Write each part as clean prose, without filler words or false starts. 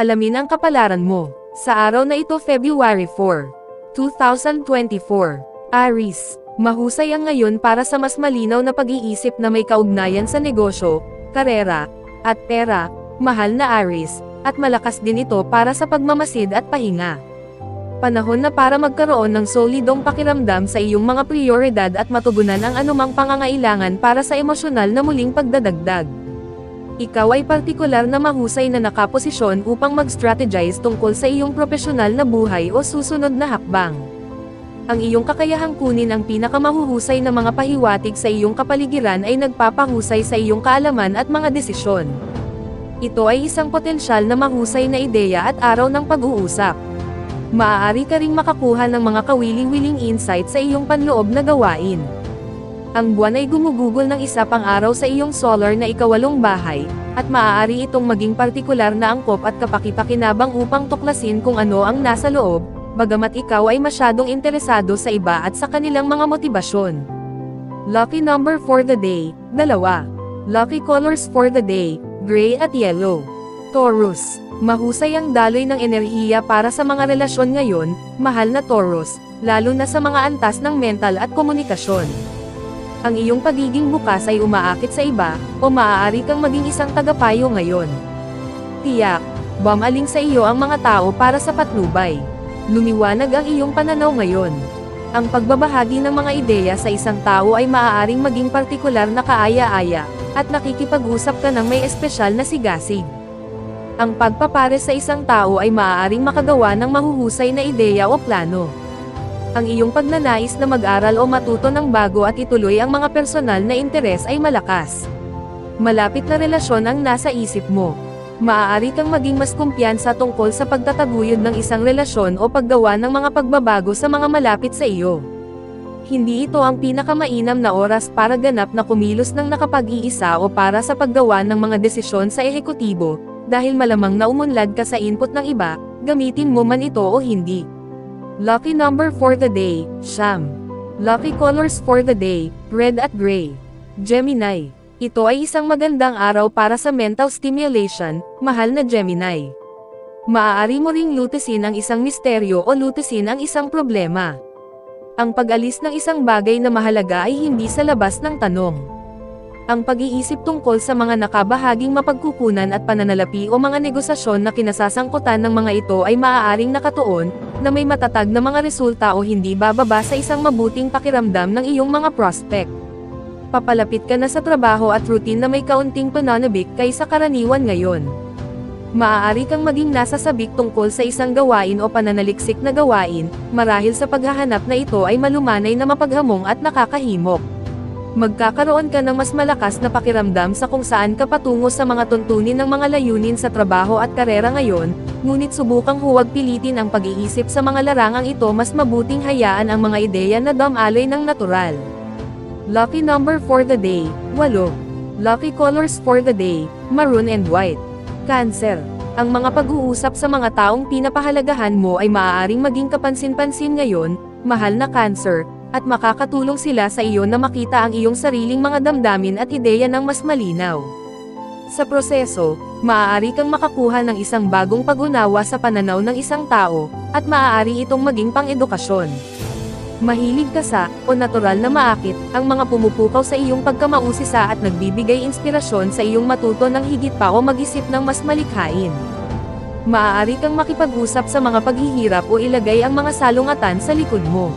Alamin ang kapalaran mo. Sa araw na ito February 4, 2024. Aries, mahusay ang ngayon para sa mas malinaw na pag-iisip na may kaugnayan sa negosyo, karera, at pera, mahal na Aries, at malakas din ito para sa pagmamasid at pahinga. Panahon na para magkaroon ng solidong pakiramdam sa iyong mga prioridad at matugunan ang anumang pangangailangan para sa emosyonal na muling pagdadagdag. Ikaw ay partikular na mahusay na nakaposisyon upang mag-strategize tungkol sa iyong profesional na buhay o susunod na hakbang. Ang iyong kakayahang kunin ang pinakamahuhusay na mga pahiwatig sa iyong kapaligiran ay nagpapahusay sa iyong kaalaman at mga desisyon. Ito ay isang potensyal na mahusay na ideya at araw ng pag-uusap. Maaari ka ring makakuha ng mga kawiling-wiling insight sa iyong panloob na gawain. Ang buwan ay gumugugol ng isa pang araw sa iyong solar na ikawalong bahay, at maaari itong maging partikular na angkop at kapaki-pakinabang upang tuklasin kung ano ang nasa loob, bagamat ikaw ay masyadong interesado sa iba at sa kanilang mga motibasyon. Lucky number for the day, 2. Lucky colors for the day, gray at yellow. Taurus, mahusay ang daloy ng enerhiya para sa mga relasyon ngayon, mahal na Taurus, lalo na sa mga antas ng mental at komunikasyon. Ang iyong pagiging bukas ay umaakit sa iba, o maaari kang maging isang tagapayo ngayon. Tiyak, bumaling sa iyo ang mga tao para sa patnubay. Lumiwanag ang iyong pananaw ngayon. Ang pagbabahagi ng mga ideya sa isang tao ay maaaring maging partikular na kaaya-aya, at nakikipag-usap ka ng may espesyal na sigasig. Ang pagpapare sa isang tao ay maaaring makagawa ng mahuhusay na ideya o plano. Ang iyong pagnanais na mag-aral o matuto ng bago at ituloy ang mga personal na interes ay malakas. Malapit na relasyon ang nasa isip mo. Maaari kang maging mas kumpiyansa tungkol sa pagtataguyod ng isang relasyon o paggawa ng mga pagbabago sa mga malapit sa iyo. Hindi ito ang pinakamainam na oras para ganap na kumilos ng nakapag-iisa o para sa paggawa ng mga desisyon sa ehekutibo, dahil malamang na umunlad ka sa input ng iba, gamitin mo man ito o hindi. Lucky number for the day, Siyam. Lucky colors for the day, red at gray. Gemini, ito ay isang magandang araw para sa mental stimulation, mahal na Gemini. Maaari mo ring lutusin ang isang misteryo o lutusin ang isang problema. Ang pag-alis ng isang bagay na mahalaga ay hindi sa labas ng tanong. Ang pag-iisip tungkol sa mga nakabahaging mapagkukunan at pananalapi o mga negosasyon na kinasasangkutan ng mga ito ay maaaring nakatuon, na may matatag na mga resulta o hindi bababa sa isang mabuting pakiramdam ng iyong mga prospect. Papalapit ka na sa trabaho at routine na may kaunting pananabik kaysa karaniwan ngayon. Maaari kang maging nasasabik tungkol sa isang gawain o pananaliksik na gawain, marahil sa paghahanap na ito ay malumanay na mapaghamong at nakakahimok. Magkakaroon ka ng mas malakas na pakiramdam sa kung saan ka patungo sa mga tuntunin ng mga layunin sa trabaho at karera ngayon, ngunit subukang huwag pilitin ang pag-iisip sa mga larangang ito, mas mabuting hayaan ang mga ideya na dumaloy ng natural. Lucky number for the day, 8. Lucky colors for the day, maroon and white. Cancer, ang mga pag-uusap sa mga taong pinapahalagahan mo ay maaaring maging kapansin-pansin ngayon, mahal na Cancer, at makakatulong sila sa iyo na makita ang iyong sariling mga damdamin at ideya ng mas malinaw. Sa proseso, maaari kang makakuha ng isang bagong pag-unawa sa pananaw ng isang tao, at maaari itong maging pang-edukasyon. Mahilig ka sa, o natural na maakit, ang mga pumupukaw sa iyong pagkamausisa at nagbibigay inspirasyon sa iyong matuto ng higit pa o mag-isip ng mas malikhain. Maaari kang makipag-usap sa mga paghihirap o ilagay ang mga salungatan sa likod mo.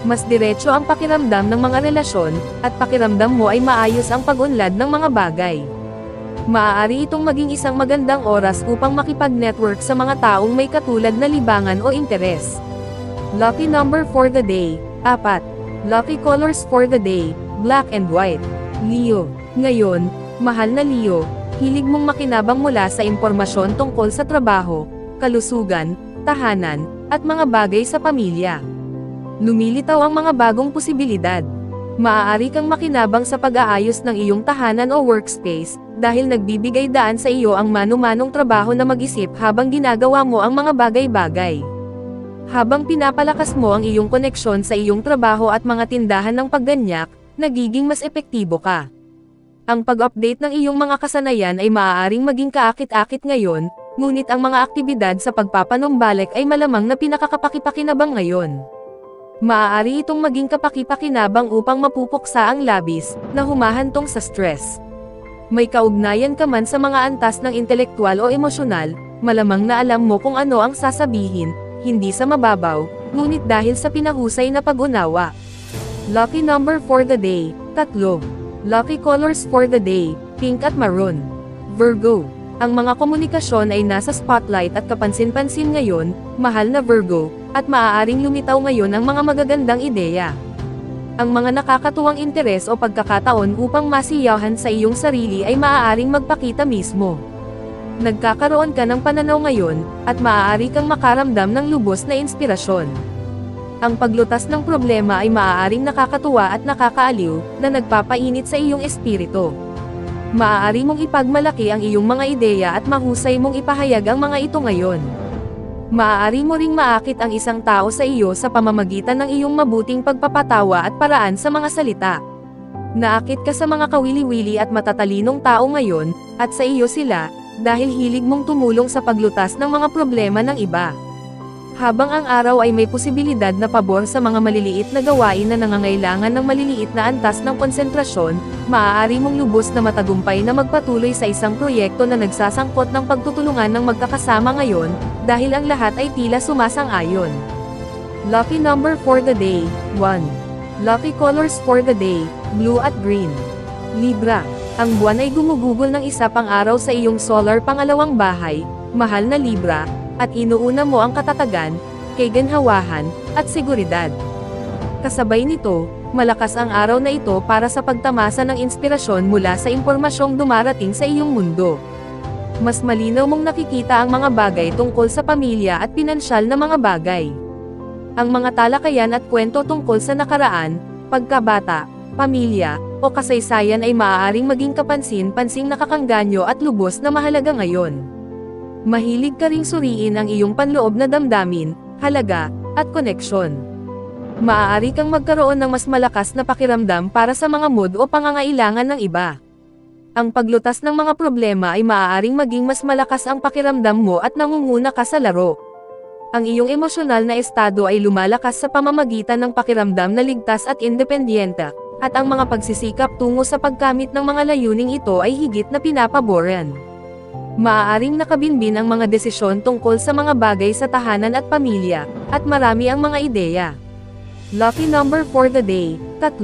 Mas diretso ang pakiramdam ng mga relasyon, at pakiramdam mo ay maayos ang pag-unlad ng mga bagay. Maaari itong maging isang magandang oras upang makipag-network sa mga taong may katulad na libangan o interes. Lucky number for the day, 4. Lucky colors for the day, black and white. Leo, ngayon, mahal na Leo, hilig mong makinabang mula sa impormasyon tungkol sa trabaho, kalusugan, tahanan, at mga bagay sa pamilya. Lumilitaw ang mga bagong posibilidad. Maaari kang makinabang sa pag-aayos ng iyong tahanan o workspace, dahil nagbibigay daan sa iyo ang manu-manong trabaho na mag-isip habang ginagawa mo ang mga bagay-bagay. Habang pinapalakas mo ang iyong koneksyon sa iyong trabaho at mga tindahan ng pagganyak, nagiging mas epektibo ka. Ang pag-update ng iyong mga kasanayan ay maaaring maging kaakit-akit ngayon, ngunit ang mga aktibidad sa pagpapanumbalik ay malamang na pinakakapakipakinabang ngayon. Maaari itong maging kapakipakinabang upang mapupuksa ang labis, na humahantong sa stress. May kaugnayan ka man sa mga antas ng intelektual o emosyonal, malamang na alam mo kung ano ang sasabihin, hindi sa mababaw, ngunit dahil sa pinahusay na pag-unawa. Lucky number for the day, 3. Lucky colors for the day, pink at maroon. Virgo. Ang mga komunikasyon ay nasa spotlight at kapansin-pansin ngayon, mahal na Virgo, at maaaring lumitaw ngayon ang mga magagandang ideya. Ang mga nakakatuwang interes o pagkakataon upang masiyahan sa iyong sarili ay maaaring magpakita mismo. Nagkakaroon ka ng pananaw ngayon, at maaari kang makaramdam ng lubos na inspirasyon. Ang paglutas ng problema ay maaaring nakakatuwa at nakakaaliw, na nagpapainit sa iyong espiritu. Maaari mong ipagmalaki ang iyong mga ideya at mahusay mong ipahayag ang mga ito ngayon. Maaari mo ring maakit ang isang tao sa iyo sa pamamagitan ng iyong mabuting pagpapatawa at paraan sa mga salita. Naakit ka sa mga kawili-wili at matatalinong tao ngayon, at sa iyo sila, dahil hilig mong tumulong sa paglutas ng mga problema ng iba. Habang ang araw ay may posibilidad na pabor sa mga maliliit na gawain na nangangailangan ng maliliit na antas ng konsentrasyon, maaari mong lubos na matagumpay na magpatuloy sa isang proyekto na nagsasangkot ng pagtutulungan ng magkakasama ngayon, dahil ang lahat ay tila sumasang-ayon. Lucky number for the day, 1. Lucky colors for the day, blue at green. Libra. Ang buwan ay gumugugol ng isa pang araw sa iyong solar pangalawang bahay, mahal na Libra, at inuuna mo ang katatagan, kaginhawahan, at seguridad. Kasabay nito, malakas ang araw na ito para sa pagtamasa ng inspirasyon mula sa impormasyong dumarating sa iyong mundo. Mas malinaw mong nakikita ang mga bagay tungkol sa pamilya at pinansyal na mga bagay. Ang mga talakayan at kwento tungkol sa nakaraan, pagkabata, pamilya, o kasaysayan ay maaaring maging kapansin-pansing nakakangganyo at lubos na mahalaga ngayon. Mahilig ka ring suriin ang iyong panloob na damdamin, halaga, at koneksyon. Maaari kang magkaroon ng mas malakas na pakiramdam para sa mga mood o pangangailangan ng iba. Ang paglutas ng mga problema ay maaaring maging mas malakas ang pakiramdam mo at nangunguna ka sa laro. Ang iyong emosyonal na estado ay lumalakas sa pamamagitan ng pakiramdam na ligtas at independyente, at ang mga pagsisikap tungo sa pagkamit ng mga layuning ito ay higit na pinapaboran. Maaaring nakabinbin ang mga desisyon tungkol sa mga bagay sa tahanan at pamilya, at marami ang mga ideya. Lucky number for the day, 3.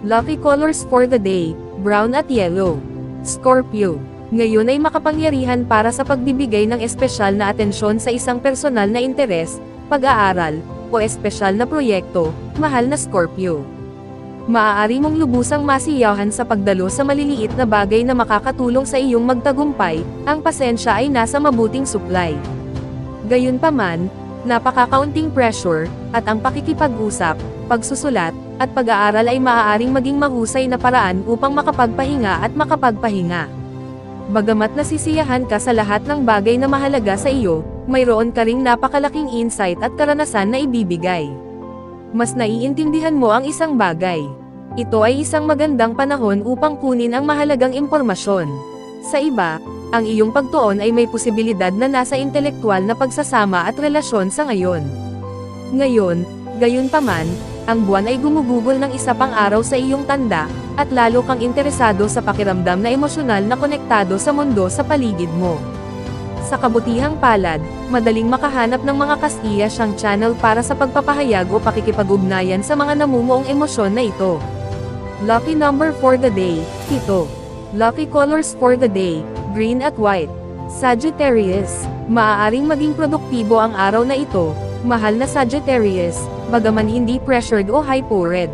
Lucky colors for the day, brown at yellow. Scorpio. Ngayon ay makapangyarihan para sa pagbibigay ng espesyal na atensyon sa isang personal na interes, pag-aaral, o espesyal na proyekto, mahal na Scorpio. Maaari mong lubusang masiyahan sa pagdalo sa maliliit na bagay na makakatulong sa iyong magtagumpay, ang pasensya ay nasa mabuting supply. Gayunpaman, napakakaunting pressure, at ang pakikipag-usap, pagsusulat, at pag-aaral ay maaaring maging mahusay na paraan upang makapagpahinga at makapagpahinga. Bagamat nasisiyahan ka sa lahat ng bagay na mahalaga sa iyo, mayroon ka ring napakalaking insight at karanasan na ibibigay. Mas naiintindihan mo ang isang bagay. Ito ay isang magandang panahon upang kunin ang mahalagang impormasyon. Sa iba, ang iyong pagtuon ay may posibilidad na nasa intelektual na pagsasama at relasyon sa ngayon. Ngayon, gayunpaman, ang buwan ay gumugugol ng isa pang araw sa iyong tanda, at lalo kang interesado sa pakiramdam na emosyonal na konektado sa mundo sa paligid mo. Sa kabutihang palad, madaling makahanap ng mga kastiya siyang channel para sa pagpapahayag o pakikipag-ugnayan sa mga namumuong emosyon na ito. Lucky number for the day, 7. Lucky colors for the day, green at white. Sagittarius. Maaaring maging produktibo ang araw na ito, mahal na Sagittarius, bagaman hindi pressured o high-powered.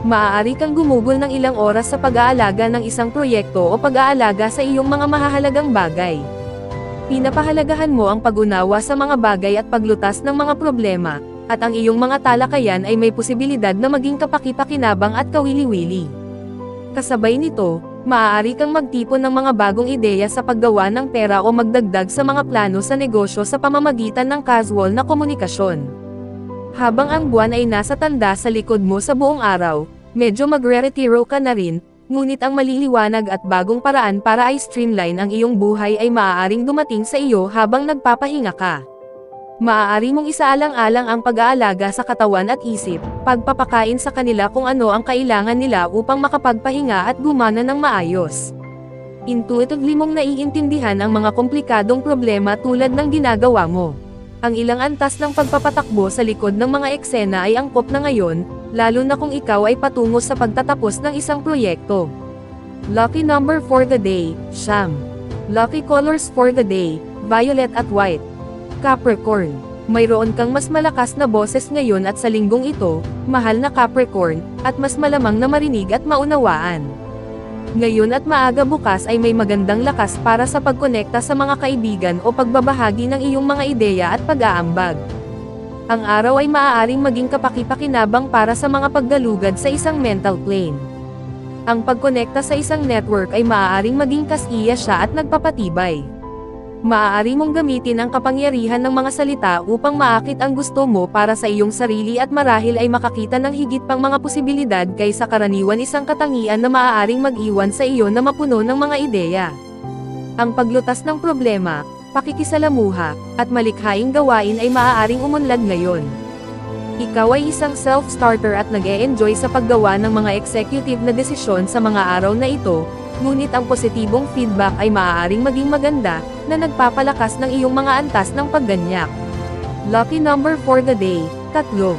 Maaari kang gumugol ng ilang oras sa pag-aalaga ng isang proyekto o pag-aalaga sa iyong mga mahahalagang bagay. Pinapahalagahan mo ang pag-unawa sa mga bagay at paglutas ng mga problema, at ang iyong mga talakayan ay may posibilidad na maging kapaki-pakinabang at kawili-wili. Kasabay nito, maaari kang magtipon ng mga bagong ideya sa paggawa ng pera o magdagdag sa mga plano sa negosyo sa pamamagitan ng casual na komunikasyon. Habang ang buwan ay nasa tanda sa likod mo sa buong araw, medyo magre-retiro ka na rin, ngunit ang maliliwanag at bagong paraan para ay streamline ang iyong buhay ay maaaring dumating sa iyo habang nagpapahinga ka. Maaari mong isaalang-alang ang pag-aalaga sa katawan at isip, pagpapakain sa kanila kung ano ang kailangan nila upang makapagpahinga at gumana ng maayos. Intuitively mong naiintindihan ang mga komplikadong problema tulad ng ginagawa mo. Ang ilang antas ng pagpapatakbo sa likod ng mga eksena ay angkop na ngayon, lalo na kung ikaw ay patungo sa pagtatapos ng isang proyekto. Lucky number for the day, Siyam. Lucky colors for the day, violet at white. Capricorn, mayroon kang mas malakas na boses ngayon at sa linggong ito, mahal na Capricorn, at mas malamang na marinig at maunawaan. Ngayon at maaga bukas ay may magandang lakas para sa pagkonekta sa mga kaibigan o pagbabahagi ng iyong mga ideya at pag-aambag. Ang araw ay maaaring maging kapaki-pakinabang para sa mga paggalugad sa isang mental plane. Ang pagkonekta sa isang network ay maaaring maging kasiya siya at nagpapatibay. Maaari mong gamitin ang kapangyarihan ng mga salita upang maakit ang gusto mo para sa iyong sarili at marahil ay makakita ng higit pang mga posibilidad kaysa karaniwan isang katangian na maaaring mag-iwan sa iyo na mapuno ng mga ideya. Ang paglutas ng problema, pakikisalamuha, at malikhaing gawain ay maaaring umunlad ngayon. Ikaw ay isang self-starter at nag-e-enjoy sa paggawa ng mga executive na desisyon sa mga araw na ito, ngunit ang positibong feedback ay maaaring maging maganda, na nagpapalakas ng iyong mga antas ng pagganyak. Lucky number for the day, 3.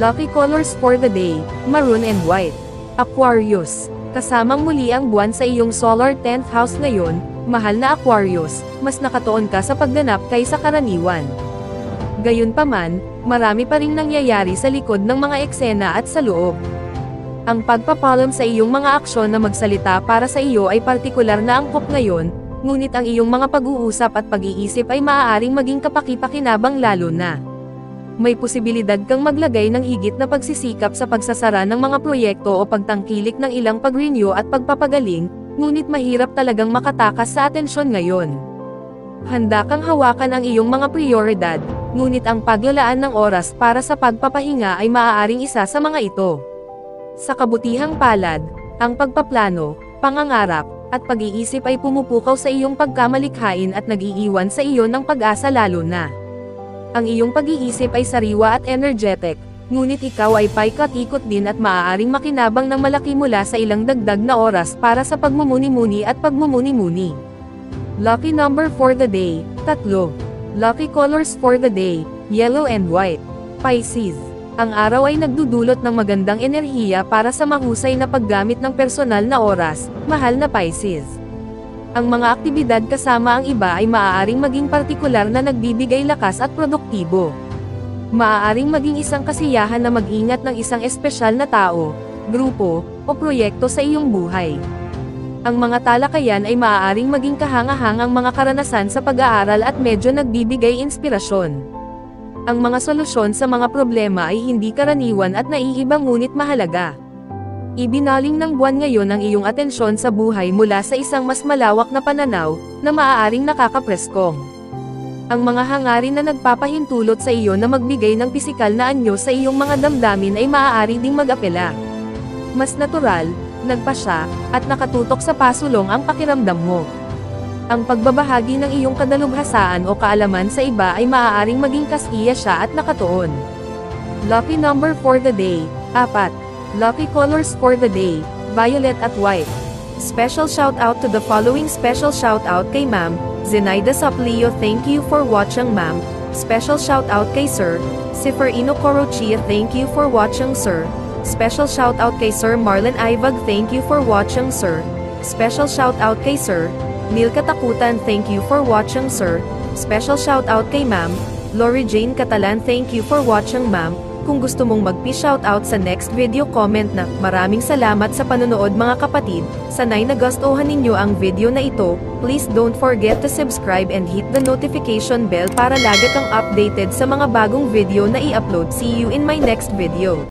Lucky colors for the day, maroon and white. Aquarius, kasamang muli ang buwan sa iyong solar 10th house ngayon, mahal na Aquarius, mas nakatuon ka sa pagganap kaysa karaniwan. Gayunpaman, marami pa ring nangyayari sa likod ng mga eksena at sa loob. Ang pagpapalom sa iyong mga aksyon na magsalita para sa iyo ay partikular na angkop ngayon, ngunit ang iyong mga pag-uusap at pag-iisip ay maaaring maging kapaki-pakinabang lalo na. May posibilidad kang maglagay ng higit na pagsisikap sa pagsasara ng mga proyekto o pagtangkilik ng ilang pag-renew at pagpapagaling, ngunit mahirap talagang makatakas sa atensyon ngayon. Handa kang hawakan ang iyong mga prioridad, ngunit ang paglalaan ng oras para sa pagpapahinga ay maaaring isa sa mga ito. Sa kabutihang palad, ang pagpaplano, pangangarap, at pag-iisip ay pumupukaw sa iyong pagkamalikhain at nag-iiwan sa iyo ng pag-asa lalo na. Ang iyong pag-iisip ay sariwa at energetic, ngunit ikaw ay paikot-ikot din at maaaring makinabang ng malaki mula sa ilang dagdag na oras para sa pagmumuni-muni at pagmumuni-muni. Lucky number for the day, 3. Lucky colors for the day, yellow and white. Pisces, ang araw ay nagdudulot ng magandang enerhiya para sa mahusay na paggamit ng personal na oras, mahal na Pisces. Ang mga aktibidad kasama ang iba ay maaaring maging partikular na nagbibigay lakas at produktibo. Maaaring maging isang kasiyahan na mag-ingat ng isang espesyal na tao, grupo, o proyekto sa iyong buhay. Ang mga talakayan ay maaaring maging kahangahangang mga karanasan sa pag-aaral at medyo nagbibigay inspirasyon. Ang mga solusyon sa mga problema ay hindi karaniwan at naiiba ngunit mahalaga. Ibinaling ng buwan ngayon ang iyong atensyon sa buhay mula sa isang mas malawak na pananaw, na maaaring nakakapreskong. Ang mga hangarin na nagpapahintulot sa iyo na magbigay ng pisikal na anyo sa iyong mga damdamin ay maaari ding mag-apela. Mas natural, nagpasya, at nakatutok sa pasulong ang pakiramdam mo. Ang pagbabahagi ng iyong kadalubhasaan o kaalaman sa iba ay maaaring maging kasiya siya at nakatuon. Lucky number for the day, 4. Lucky colors for the day, violet at white. Special shout out to the following. Special shout out kay Ma'am Zenaida Saplio, thank you for watching ma'am. Special shout out kay Sir Siferino Corochia, thank you for watching sir. Special shout out kay Sir Marlon Ivag, thank you for watching sir. Special shout out kay Sir Neil Katakutan, thank you for watching sir. Special shout out kay Ma'am Lori Jane Catalan, thank you for watching ma'am. Kung gusto mong magpi-shoutout sa next video, comment na. Maraming salamat sa panonood mga kapatid. Sana'y nagustuhan ninyo ang video na ito. Please don't forget to subscribe and hit the notification bell para lagi kang updated sa mga bagong video na i-upload. See you in my next video.